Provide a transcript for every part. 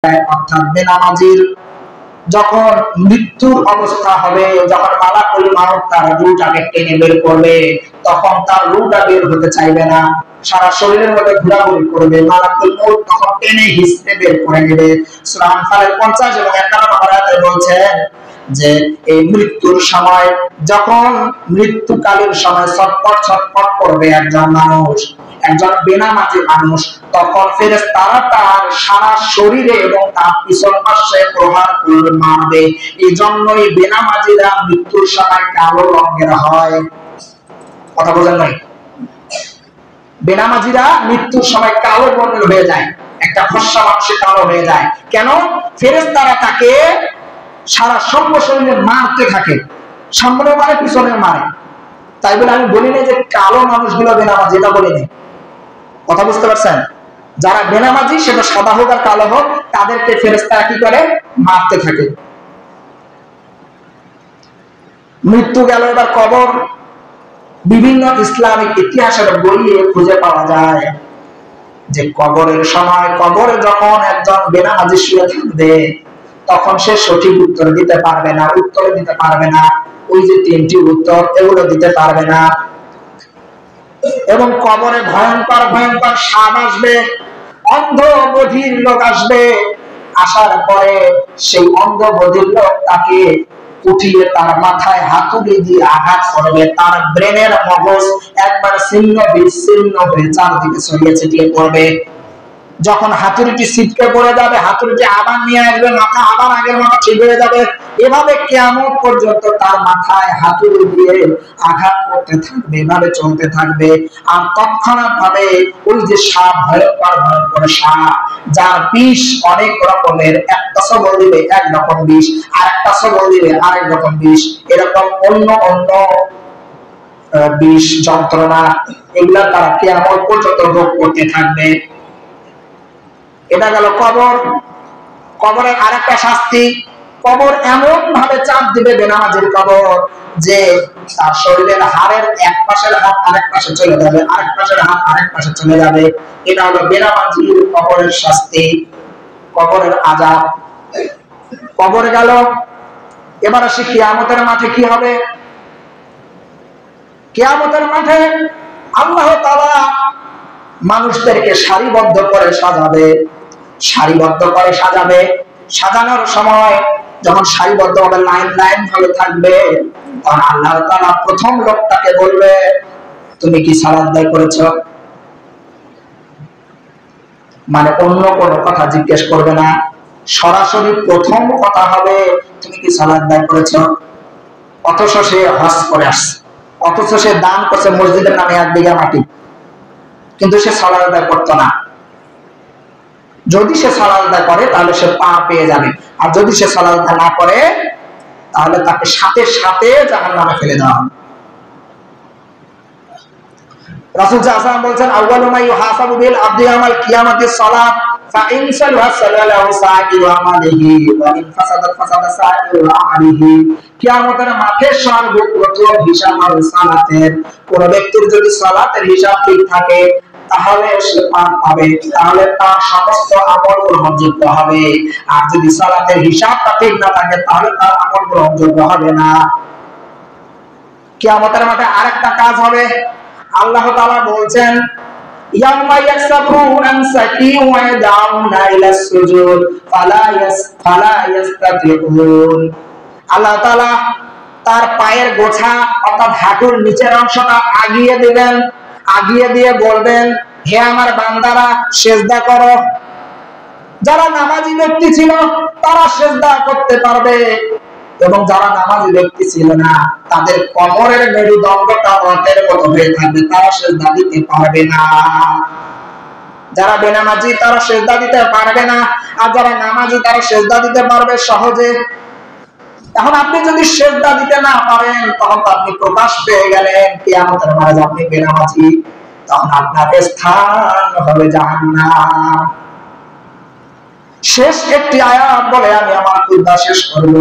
অর্থাৎ বেনামাজির যখন মৃত্যুর অবস্থা হবে, যখন মালাকুল মাউত তার রূহটাকে টেনে বের করবে, তখন তার রূহটা বের হতে চাইবে না, সারা শরীরের মধ্যে ঘোরাঘুরি করবে। মালাকুল মাউত তখন টেনে হিঁচড়ে বের করে নেবে। সূরা আনফালের 50 এবং 51 আয়াতে বলছেন যে এই মৃত্যুর সময়, যখন মৃত্যুকালীন সময় ছটফট ছটফট করবে একজন মানুষ, একজন বেনামাজি মানুষ, তখন ফেরেশতারা তার সারা শরীরে এবং তার পিছন পাশে প্রহার করে মারবে। এই জন্যই বেনামাজিরা মৃত্যুর সময় কালো রঙের হয়। কথা বোঝেন নাই? বেনামাজিরা মৃত্যুর সময় কালো বর্ণের হয়ে যায়, একটা ফর্সা মানুষের কালো হয়ে যায়। কেন? ফেরেশতারা তাকে সারা সর্ব শরীরে মারতে থাকে, সামনে মারে পিছনে মারে। তাই বলে আমি বলি না যে কালো মানুষগুলো বেনামাজি, এটা বলি না। কথা বুঝতে পারছেন? যারা বেনামাজি, সেটা সাদা হোক আর কালো হোক, তাদেরকে ফেরেশতারা কি করে? মারতে থাকে। মৃত্যু গেল, এবার কবর। বিভিন্ন ইসলামিক ইতিহাসের বইয়ে খুঁজে পাওয়া যায় যে কবরের সময়, কবরে যখন একজন বেনামাজি শুয়ে থাকবে, তখন সে সঠিক উত্তর দিতে পারবে না, উত্তর দিতে পারবে না, ওই যে 3টি উত্তর, এগুলো দিতে পারবে না। এবং কবরে ভয়ঙ্কর ভয়ঙ্কর সাপ আসবে, অন্ধ বধির লোক আসবে। আসার পরে সেই অন্ধ বধির লোক তাকে উঠিয়ে তার মাথায় হাতুড়ি দিয়ে আঘাত করবে, তার ব্রেনের মগজ একবার ছিন্ন বিচ্ছিন্ন হয়ে চারদিকে ছড়িয়ে ছিটিয়ে পড়বে। যখন হাতুড়িটি ছিটকে পড়ে যাবে, হাতুড়িটি আবার নিয়ে আসবে, মাথা আবার আগের মতো ঠিক হয়ে যাবে। এভাবে কিয়ামত পর্যন্ত তার মাথায় হাতুড়ি দিয়ে আঘাত করতে থাকবে, এভাবে চলতে থাকবে। আর তৎক্ষণাৎ ভাবে ওই যে সাপ, ভয়ঙ্কর ভয়ঙ্কর সাপ, যার বিষ অনেক রকমের, একটা সবল দিবে এক রকম বিষ, আর একটা সবল দিবে আরেক রকম বিষ, এরকম অন্য অন্য বিষ যন্ত্রণা, এগুলা তারা কিয়ামত পর্যন্ত ভোগ করতে থাকবে। এটা গেল কবর। কবরের আরেকটা শাস্তি, কবর এমন ভাবে চাপ দিবে বেনামাজির কবর যে তার শরীরের হাড়ের এক পাশের হাত আরেক পাশে চলে যাবে, আরেক পাশের হাত আরেক পাশে চলে যাবে। এটা হলো বেনামাজির কবরের শাস্তি, কবরের আযাব। কবর গেল। এবার আসি কিয়ামতের মাঠে কি হবে। কিয়ামতের মাঠে আল্লাহ তাআলা মানুষদেরকে সারিবদ্ধ করে সাজাবে, সারিবদ্ধ করে সাজাবে। সাজানোর সময় যখন সারিবদ্ধ ভাবে লাইন লাইন ভাবে থাকবে, তখন আল্লাহ তাআলা প্রথম লোকটাকে বলবে, তুমি কি সালাত আদায় করেছো? মানে অন্য কোনো কথা জিজ্ঞেস করবে না, সরাসরি প্রথম কথা হবে, তুমি কি সালাত আদায় করেছো? অথচ সে হজ করে আসছে, অথচ সে দান করছে মসজিদের নামে 1 বিঘা মাটি, কিন্তু সে সালাত আদায় করতো না। যদি সে সালাত আদায় করে তাহলে সে পার পেয়ে যাবে, আর যদি সে সালাত আদায় না করে তাহলে তাকে সাথে সাথে জাহান্নামে ফেলে দেওয়া হবে। রাসূল সাল্লাল্লাহু আলাইহি ওয়াসাল্লাম বলেন, আউয়ালু মা ইউহাসাবু বিল আবদি ইয়াউমাল কিয়ামাতিস সালাত, ফা ইন সাল্লাহা সাল্লাহু সাইয়্যিদু আমালিহি ওয়া ইন ফাসাদাত ফাসাদা সাইয়্যিদু আমালিহি। কিয়ামতের মাঠে সর্বপ্রথম হিসাব হবে সালাতের। কোন ব্যক্তির যদি সালাতের হিসাব ঠিক থাকে তাহলে সে পার পাবে, তাহলে তার সমস্ত আমল গ্রহণযোগ্য হবে। আর যদি সালাতের হিসাবটা ঠিক না থাকে তাহলে তার আমল গ্রহণযোগ্য হবে না। কিয়ামতের মাঠে আরেকটা কাজ হবে। আল্লাহ তাআলা বলছেন, ইয়াউমা ইয়াকসাফুনা সাকি ওয়া ইয়াদাউনা ইলা সুজুদ ফালা ইয়াস্তাতিউন। আল্লাহ তাআলা তার পায়ের গোছা অর্থাৎ হাঁটুর নিচের অংশটা আগিয়ে দিবেন, আগিয়ে দিয়ে বলবেন, হে আমার বান্দারা সিজদা করো। যারা নামাজি ব্যক্তি ছিল তারা সিজদা করতে পারবে, এবং যারা নামাজি ব্যক্তি ছিল না তাদের কোমরের মেরুদণ্ডটা রথের মতো হয়ে থাকবে, তারা সিজদা দিতে পারবে না। যারা বেনামাজি তারা সিজদা দিতে পারবে না, আর যারা নামাজি তারা সিজদা দিতে পারবে সহজে। এখন আপনি যদি সিজদা দিতে না পারেন, তখন তো আপনি প্রকাশ পেয়ে গেলেন কিয়ামতের মাঠে আপনি বেনামাজি, তখন আপনার স্থান হবে জাহান্নাম। শেষ একটি আয়াত বলে আমি আমার খুতবা শেষ করব।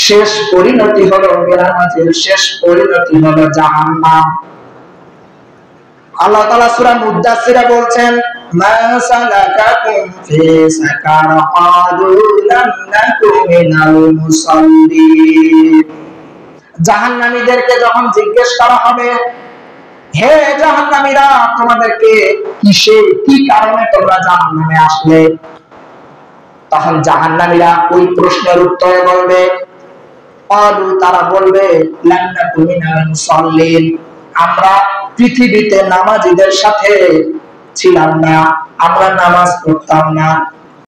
শেষ পরিণতি হলো বেনামাজির, শেষ পরিণতি হলো জাহান্নাম। আল্লাহ তাআলা সূরা মুদ্দাসসিরে বলছেন, মা সালাকাকুম ফি সাকার ক্বালু লাম নাকু মিনাল মুসাল্লিন। জাহান্নামীদেরকে যখন জিজ্ঞেস করা হবে, হে জাহান্নামীরা, তোমাদেরকে কি কারণে তোমরা জাহান্নামে আসলে, তখন জাহান্নামীরা ওই প্রশ্নের উত্তরে বলবে, ক্বালু, তারা বলবে, লাম নাকু মিনাল মুসাল্লিন, আমরা পৃথিবীতে নামাজীদের সাথে ছিলাম না, আমরা নামাজ পড়তাম না।